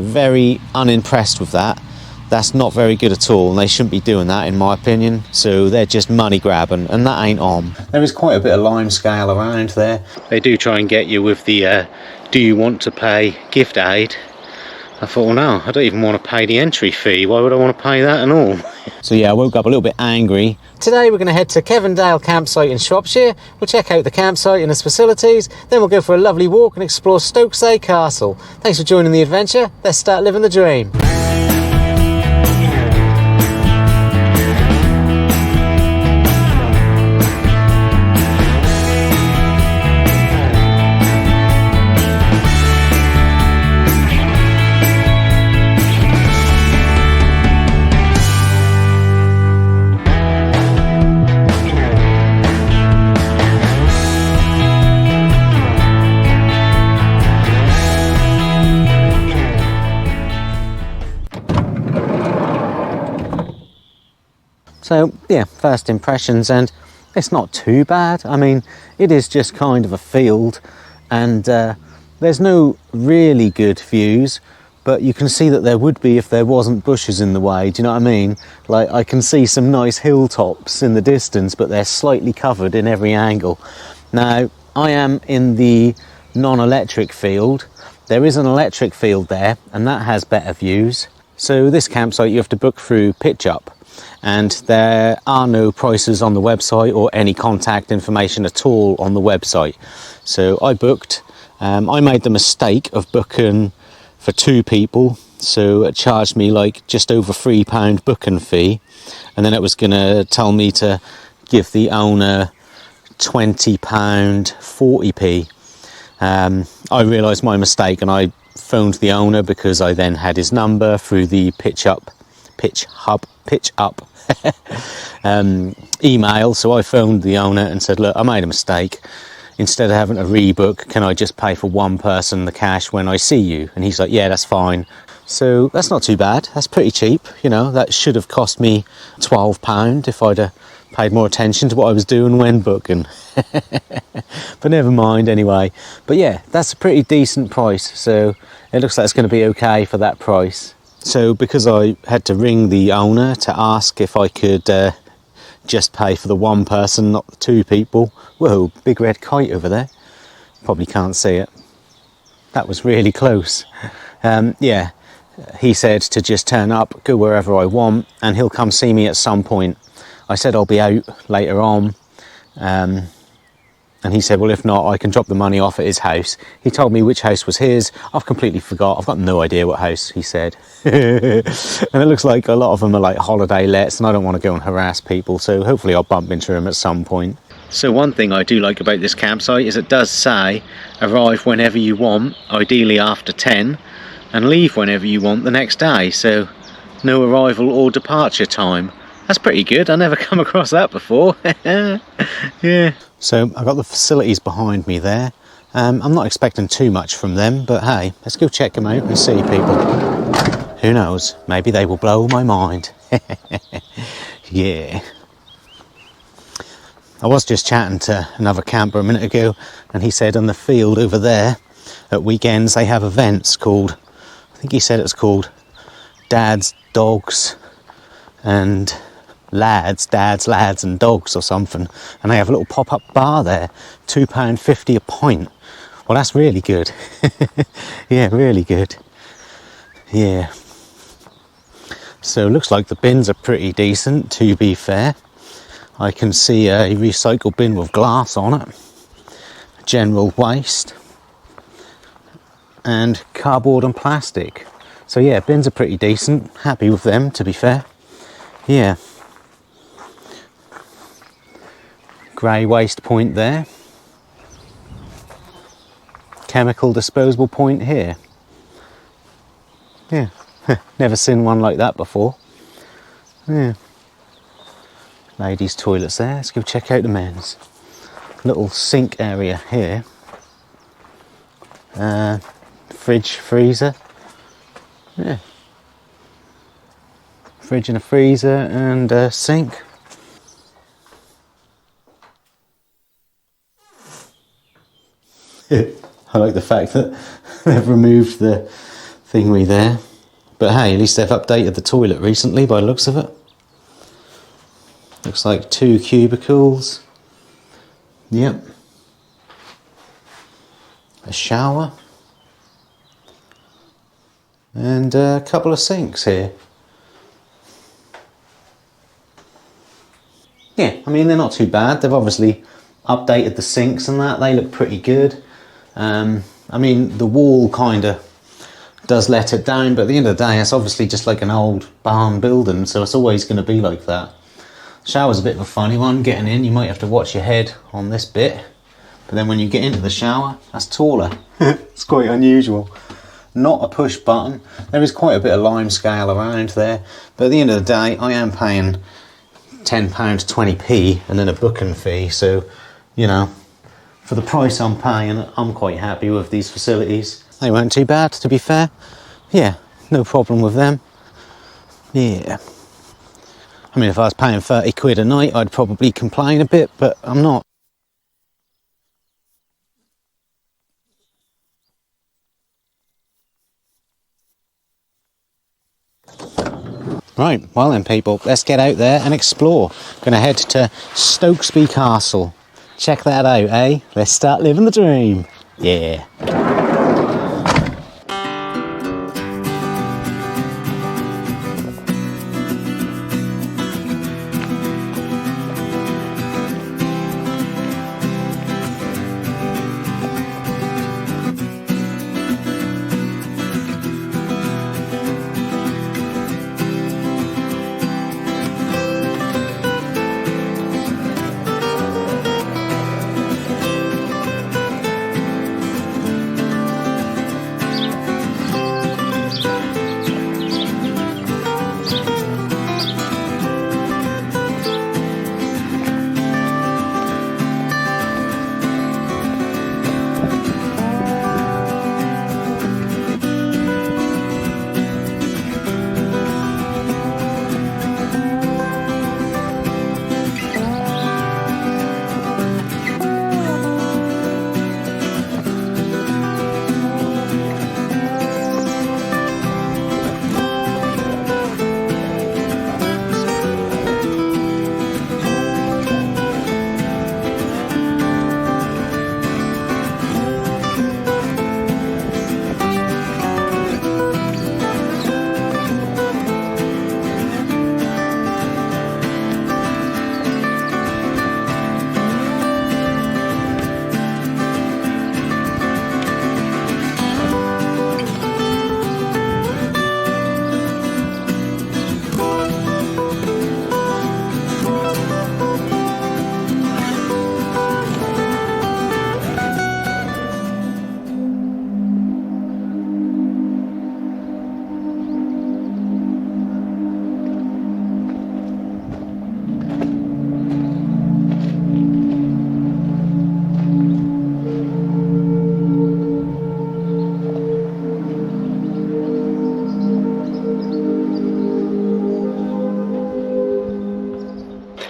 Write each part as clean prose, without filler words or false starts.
Very unimpressed with that. That's not very good at all, and they shouldn't be doing that in my opinion. So they're just money grabbing, and that ain't on. There is quite a bit of lime scale around there. They do try and get you with the do you want to pay gift aid. I thought, well no, I don't even want to pay the entry fee. Why would I want to pay that and all? So yeah, I woke up a little bit angry. Today we're going to head to KEVINDALE campsite in Shropshire. We'll check out the campsite and its facilities. Then we'll go for a lovely walk and explore Stokesay Castle. Thanks for joining the adventure. Let's start living the dream. So yeah, first impressions, and it's not too bad. I mean, it is just kind of a field, and there's no really good views, but you can see that there would be if there wasn't bushes in the way. Do you know what I mean? Like, I can see some nice hilltops in the distance, but they're slightly covered in every angle. Now, I am in the non-electric field. There is an electric field there, and that has better views. So this campsite you have to book through Pitch Up, and there are no prices on the website or any contact information at all on the website. So I booked. I made the mistake of booking for 2 people, so it charged me like just over £3 booking fee, and then it was going to tell me to give the owner £20 40p. I realised my mistake, and I phoned the owner because I then had his number through the Pitch Up email. So I phoned the owner and said, look, I made a mistake. Instead of having to rebook, can I just pay for one person the cash when I see you? And he's like, yeah, that's fine. So that's not too bad. That's pretty cheap. You know, that should have cost me £12 if I'd paid more attention to what I was doing when booking. But never mind anyway. But yeah, that's a pretty decent price. So it looks like it's going to be okay for that price. So because I had to ring the owner to ask if I could just pay for the one person, not the 2 people. Whoa, big red kite over there. Probably can't see it. That was really close. Yeah, he said to just turn up, go wherever I want, and he'll come see me at some point. I said I'll be out later on. And he said, well, if not, I can drop the money off at his house. He told me which house was his. I've completely forgot. I've got no idea what house he said. And it looks like a lot of them are like holiday lets, and I don't want to go and harass people. So hopefully I'll bump into him at some point. So one thing I do like about this campsite is it does say arrive whenever you want, ideally after 10, and leave whenever you want the next day. So no arrival or departure time. That's pretty good. I never come across that before. Yeah. So I've got the facilities behind me there. I'm not expecting too much from them, but hey, let's go check them out and see people. Who knows? Maybe they will blow my mind. Yeah. I was just chatting to another camper a minute ago, and he said on the field over there at weekends they have events called, I think he said it's called Dads, Dogs and Dads, Lads and Dogs or something, and they have a little pop-up bar there, £2.50 a pint. Well, that's really good. Yeah, really good. Yeah. So it looks like the bins are pretty decent, to be fair. I can see a recycle bin with glass on it, general waste, and cardboard and plastic. So yeah, bins are pretty decent. Happy with them, to be fair. Yeah. Grey waste point there. Chemical disposable point here. Yeah, never seen one like that before. Yeah. Ladies' toilets there. Let's go check out the men's. Little sink area here. Fridge, freezer. Yeah. Fridge and a freezer and a sink. I like the fact that they've removed the thingy there. But hey, at least they've updated the toilet recently by the looks of it. Looks like 2 cubicles. Yep. A shower. And a couple of sinks here. Yeah, I mean, they're not too bad. They've obviously updated the sinks and that. They look pretty good. I mean, the wall kind of does let it down, but at the end of the day, it's obviously just like an old barn building, so it's always going to be like that. Shower's a bit of a funny one. Getting in, you might have to watch your head on this bit, but then when you get into the shower, that's taller. It's quite unusual. Not a push button. There is quite a bit of lime scale around there, but at the end of the day, I am paying £10 20p and then a booking fee, so you know, for the price I'm paying, I'm quite happy with these facilities. They weren't too bad, to be fair. Yeah, no problem with them. Yeah. I mean, if I was paying 30 quid a night, I'd probably complain a bit, but I'm not. Right, well then people, let's get out there and explore. Gonna head to Stokesay Castle. Check that out, eh? Let's start living the dream. Yeah.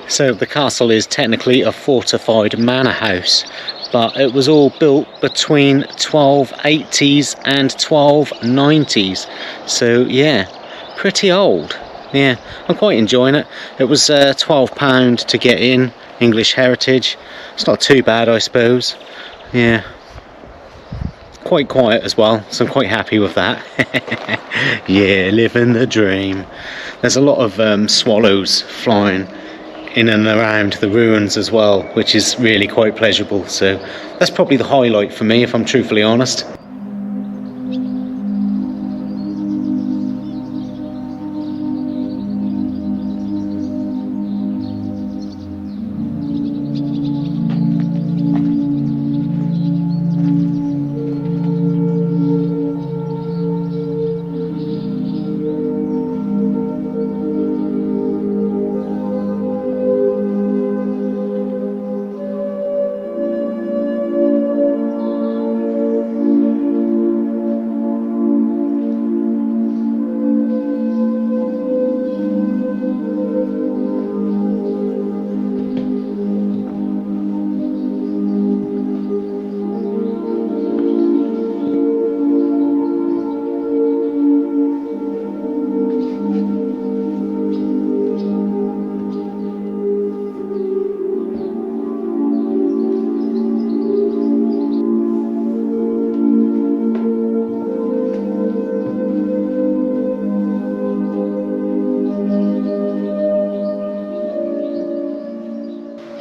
So the castle is technically a fortified manor house, but it was all built between 1280s and 1290s. So yeah, pretty old. Yeah, I'm quite enjoying it. It was £12 to get in, English Heritage. It's not too bad, I suppose. Yeah. Quite quiet as well, so I'm quite happy with that. Yeah, living the dream. There's a lot of swallows flying in and around the ruins as well, which is really quite pleasurable. So that's probably the highlight for me, if I'm truthfully honest.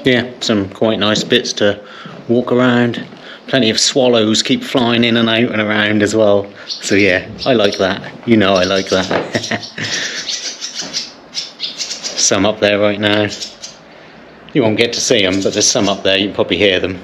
Yeah, some quite nice bits to walk around. Plenty of swallows keep flying in and out and around as well. So yeah, I like that. You know I like that. Some up there right now. You won't get to see them, but there's some up there, you can probably hear them.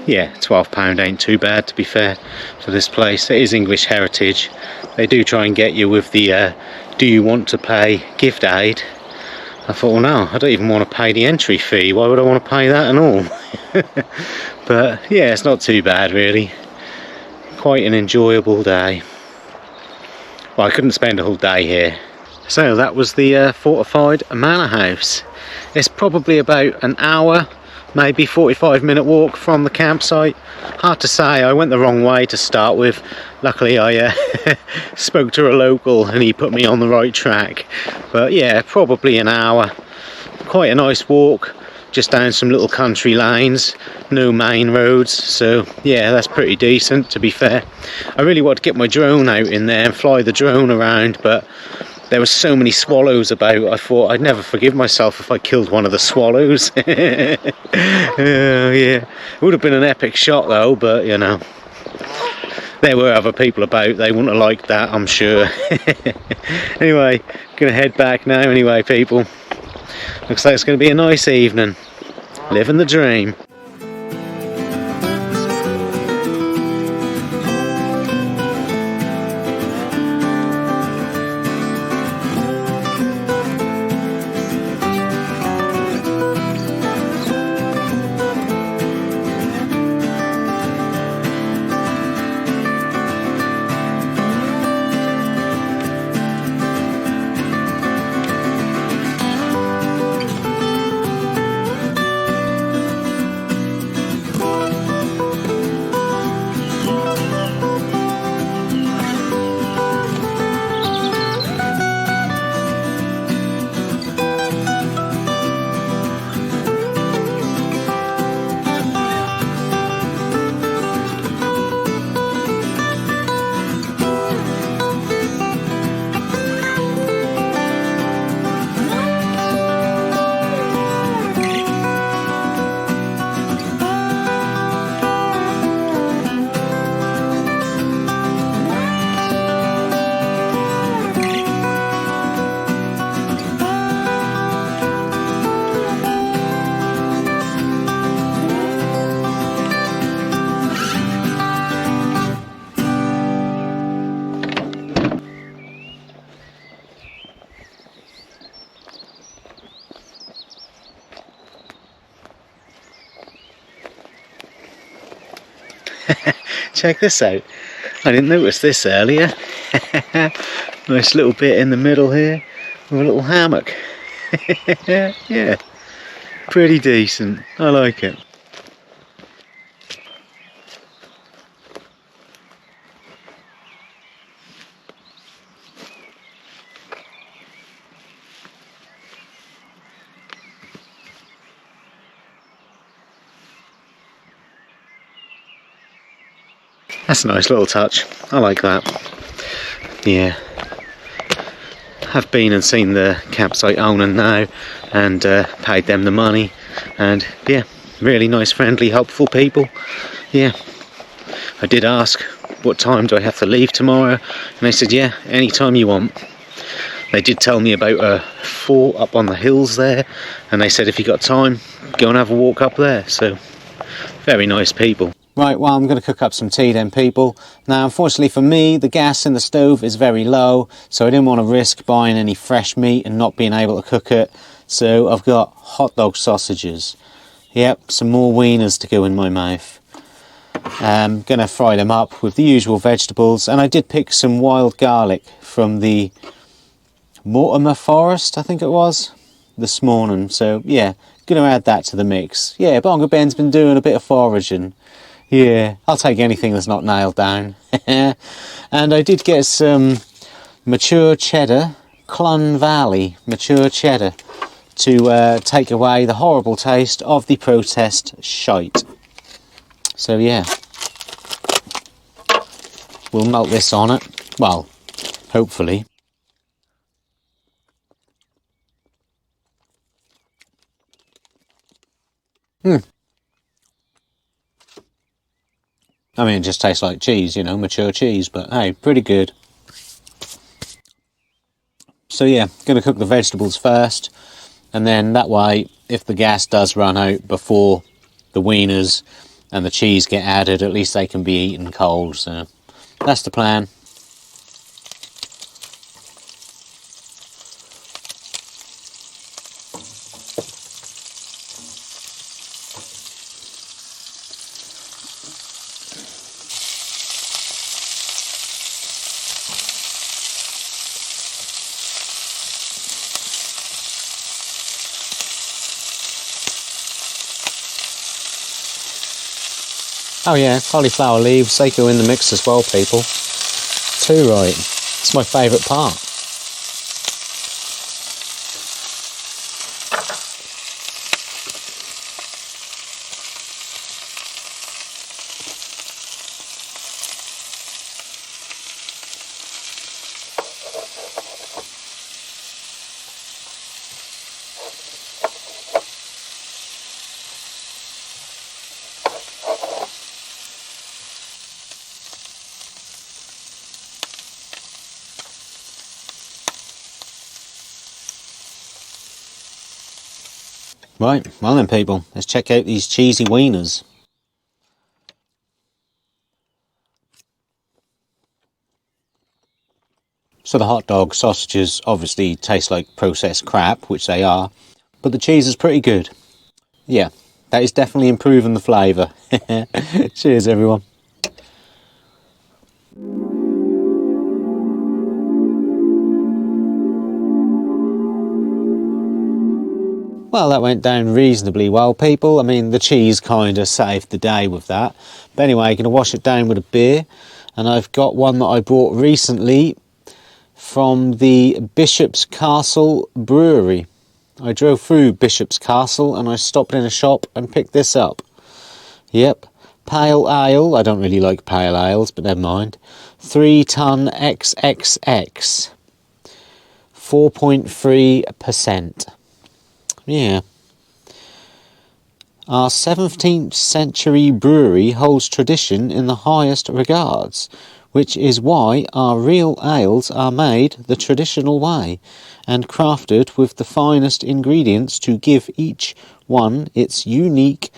Yeah, £12 ain't too bad, to be fair, for this place. It is English heritage. They do try and get you with the do you want to pay gift aid. I thought, well, no, I don't even want to pay the entry fee. Why would I want to pay that and all? But yeah, it's not too bad really. Quite an enjoyable day. Well, I couldn't spend a whole day here. So that was the fortified manor house. It's probably about an hour, maybe 45-minute walk from the campsite. Hard to say, I went the wrong way to start with. Luckily I spoke to a local and he put me on the right track. But yeah, probably an hour. Quite a nice walk, just down some little country lanes, no main roads, so yeah, that's pretty decent, to be fair. I really want to get my drone out in there and fly the drone around, but there were so many swallows about, I thought I'd never forgive myself if I killed one of the swallows. Yeah, it would have been an epic shot though, but you know, there were other people about, they wouldn't have liked that, I'm sure. Anyway, gonna head back now anyway, people. Looks like it's going to be a nice evening. Living the dream. Check this out. I didn't notice this earlier. Nice little bit in the middle here with a little hammock. Yeah, pretty decent. I like it. That's a nice little touch. I like that. Yeah. I've been and seen the campsite owner now and paid them the money, and yeah, really nice, friendly, helpful people. Yeah. I did ask, what time do I have to leave tomorrow? And they said, yeah, any time you want. They did tell me about a fort up on the hills there, and they said if you got time, go and have a walk up there. So, very nice people. Right, well, I'm going to cook up some tea then, people. Now, unfortunately for me, the gas in the stove is very low, so I didn't want to risk buying any fresh meat and not being able to cook it. So I've got hot dog sausages. Yep, some more wieners to go in my mouth. I'm going to fry them up with the usual vegetables, and I did pick some wild garlic from the Mortimer Forest, I think it was, this morning. So yeah, going to add that to the mix. Yeah, Bongo Ben's been doing a bit of foraging. Yeah, I'll take anything that's not nailed down. And I did get some mature cheddar, Clun Valley mature cheddar, to take away the horrible taste of the processed shite. So yeah, we'll melt this on it. Well, hopefully. I mean, it just tastes like cheese, you know, mature cheese, but hey, pretty good. So yeah, going to cook the vegetables first, and then that way, if the gas does run out before the wieners and the cheese get added, at least they can be eaten cold. So that's the plan. Oh yeah, cauliflower leaves, they go in the mix as well, people. Too right. It's my favourite part. Right, well then people, let's check out these cheesy wieners. So the hot dog sausages obviously taste like processed crap, which they are, but the cheese is pretty good. Yeah, that is definitely improving the flavour. Cheers everyone. Well, that went down reasonably well, people. I mean, the cheese kind of saved the day with that. But anyway, I'm going to wash it down with a beer. And I've got one that I bought recently from the Bishop's Castle Brewery. I drove through Bishop's Castle and I stopped in a shop and picked this up. Yep, pale ale. I don't really like pale ales, but never mind. 3 ton XXX. 4.3%. Yeah. Our 17th century brewery holds tradition in the highest regards, which is why our real ales are made the traditional way and crafted with the finest ingredients to give each one its unique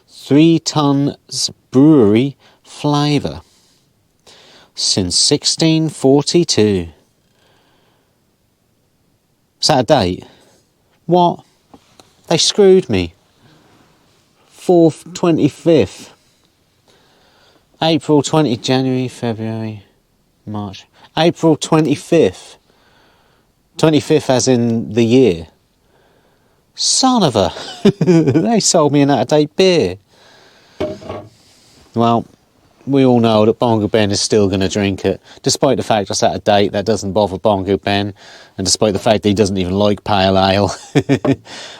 3 tons brewery flavour. Since 1642. Is that a date? What? They screwed me. 4th, 25th. April 20, January, February, March. April 25th. 25th as in the year. Son of a... They sold me an out-of-date beer. Well, we all know that Bongo Ben is still going to drink it. Despite the fact it's out of date, that doesn't bother Bongo Ben. And despite the fact that he doesn't even like pale ale.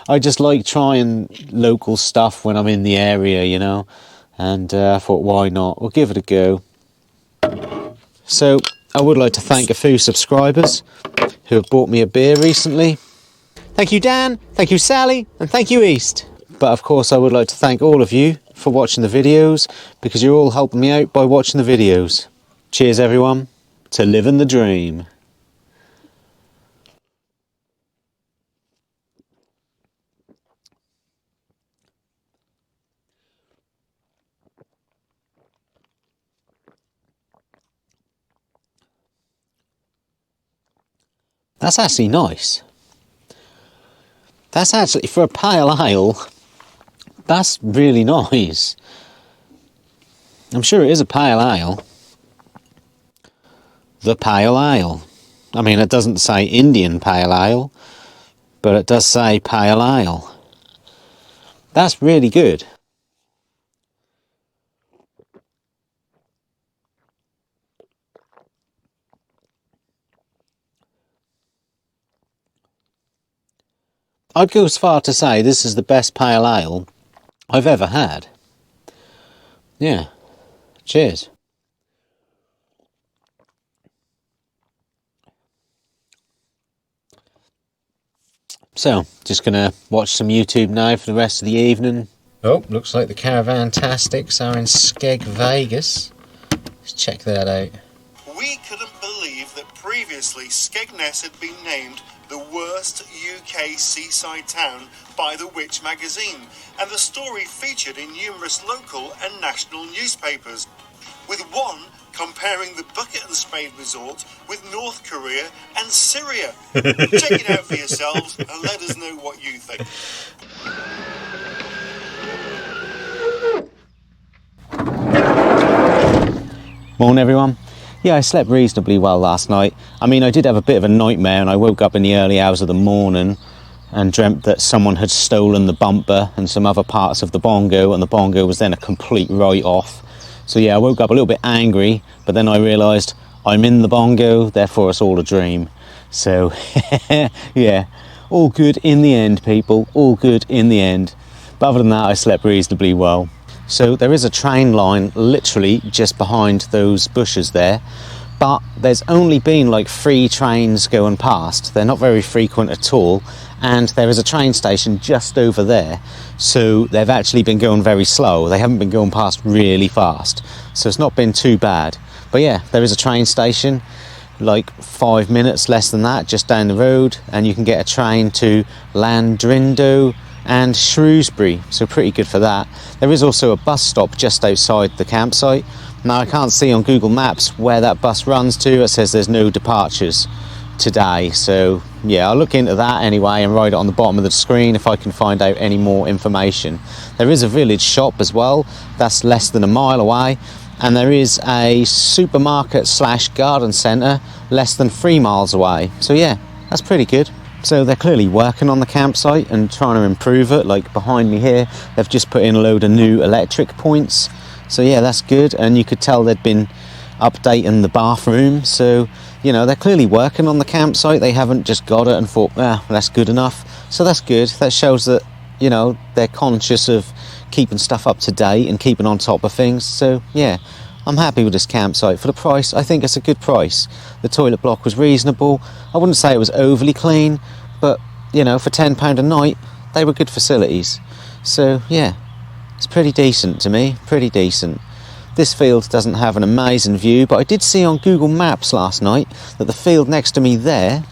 I just like trying local stuff when I'm in the area, you know. And I thought, why not? We'll give it a go. So, I would like to thank a few subscribers who have bought me a beer recently. Thank you, Dan. Thank you, Sally. And thank you, East. But of course, I would like to thank all of you for watching the videos, because you're all helping me out by watching the videos. Cheers, everyone, to living the dream. That's actually nice. That's actually, for a pale ale, that's really nice. I'm sure it is a pale ale. The pale ale. I mean, it doesn't say Indian pale ale, but it does say pale ale. That's really good. I'd go as far to say this is the best pale ale I've ever had. Yeah. Cheers. So, just gonna watch some YouTube now for the rest of the evening. Oh, looks like the Caravantastics are in Skeg, Vegas. Let's check that out. We couldn't believe that previously Skegness had been named the worst UK seaside town by The Witch magazine, and the story featured in numerous local and national newspapers, with one comparing the Bucket and Spade resort with North Korea and Syria. Check it out for yourselves and let us know what you think. Morning, everyone. Yeah, I slept reasonably well last night. I mean, I did have a bit of a nightmare, and I woke up in the early hours of the morning and dreamt that someone had stolen the bumper and some other parts of the bongo, and the bongo was then a complete write-off. So yeah, I woke up a little bit angry, but then I realised I'm in the bongo, therefore it's all a dream. So yeah, all good in the end, people, all good in the end. But other than that, I slept reasonably well. So there is a train line literally just behind those bushes there, but there's only been like 3 trains going past. They're not very frequent at all, and there is a train station just over there, so they've actually been going very slow. They haven't been going past really fast, so it's not been too bad. But yeah, there is a train station like 5 minutes less than that just down the road, and you can get a train to Landrindo and Shrewsbury, so pretty good for that. There is also a bus stop just outside the campsite. Now I can't see on Google Maps where that bus runs to. It says there's no departures today, so yeah, I'll look into that anyway and write it on the bottom of the screen if I can find out any more information. There is a village shop as well, that's less than a mile away, and there is a supermarket slash garden centre less than 3 miles away, so yeah, that's pretty good. So they're clearly working on the campsite and trying to improve it. Like behind me here, they've just put in a load of new electric points, so yeah, that's good. And you could tell they'd been updating the bathroom, so you know, they're clearly working on the campsite. They haven't just got it and thought, that's good enough. So that's good. That shows that, you know, they're conscious of keeping stuff up to date and keeping on top of things. So yeah, I'm happy with this campsite. For the price, I think it's a good price. The toilet block was reasonable. I wouldn't say it was overly clean, but you know, for £10 a night, they were good facilities. So yeah, it's pretty decent to me, pretty decent. This field doesn't have an amazing view, but I did see on Google Maps last night that the field next to me there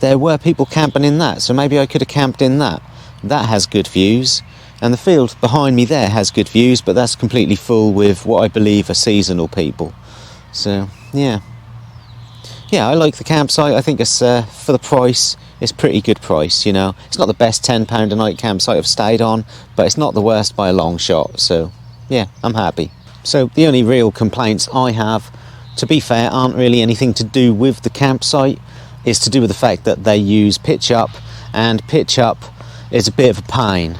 were people camping in that, so maybe I could have camped in that. That has good views, and the field behind me there has good views, but that's completely full with what I believe are seasonal people. So yeah, I like the campsite. I think it's for the price, it's pretty good price. You know, it's not the best £10 a night campsite I've stayed on, but it's not the worst by a long shot. So yeah, I'm happy. So the only real complaints I have, to be fair, aren't really anything to do with the campsite. It's to do with the fact that they use pitch up, and pitch up is a bit of a pain.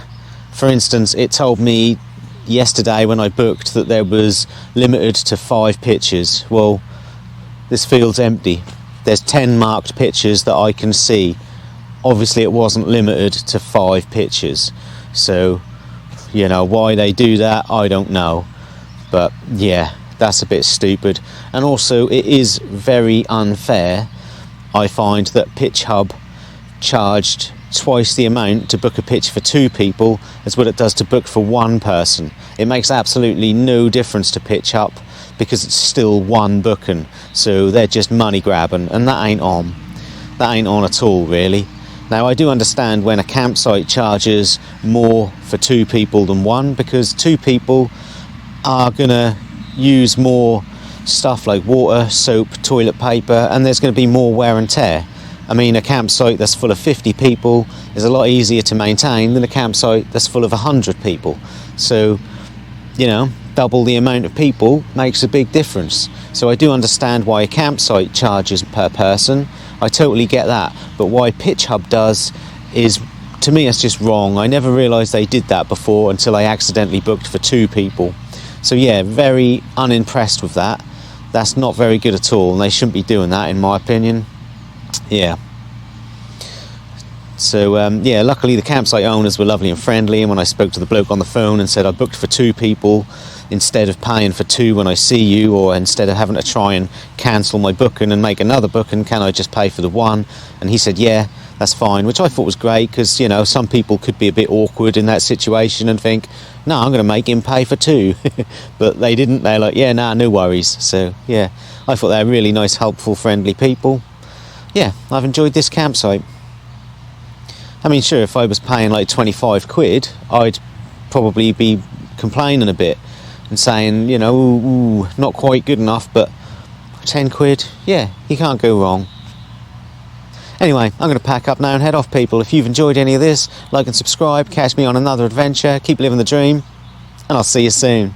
For instance, it told me yesterday when I booked that there was limited to 5 pitches. Well, this field's empty. There's 10 marked pitches that I can see. Obviously it wasn't limited to 5 pitches. So, you know, why they do that, I don't know. But yeah, that's a bit stupid. And also it is very unfair, I find, that Pitch Hub charged twice the amount to book a pitch for 2 people as what it does to book for 1 person. It makes absolutely no difference to Pitch Up because it's still one booking. So they're just money grabbing, and that ain't on. That ain't on at all, really. Now, I do understand when a campsite charges more for 2 people than 1, because 2 people are gonna use more stuff like water, soap, toilet paper, and there's going to be more wear and tear. I mean, a campsite that's full of 50 people is a lot easier to maintain than a campsite that's full of 100 people. So, you know, double the amount of people makes a big difference. So I do understand why a campsite charges per person. I totally get that. But why Pitch Hub does is, to me, it's just wrong. I never realised they did that before until I accidentally booked for 2 people. So yeah, very unimpressed with that. That's not very good at all, and they shouldn't be doing that, in my opinion. Yeah. So yeah, luckily the campsite owners were lovely and friendly, and when I spoke to the bloke on the phone and said I booked for 2 people instead of paying for 2 when I see you, or instead of having to try and cancel my booking and make another booking, can I just pay for the 1? And he said yeah, that's fine, which I thought was great, because, you know, some people could be a bit awkward in that situation and think, no, I'm going to make him pay for 2. But they didn't. They're like, yeah, nah, no worries. So yeah, I thought they were really nice, helpful, friendly people. Yeah, I've enjoyed this campsite. I mean, sure, if I was paying like 25 quid, I'd probably be complaining a bit and saying, you know, ooh, not quite good enough, but 10 quid, yeah, you can't go wrong. Anyway, I'm going to pack up now and head off, people. If you've enjoyed any of this, like and subscribe, catch me on another adventure, keep living the dream, and I'll see you soon.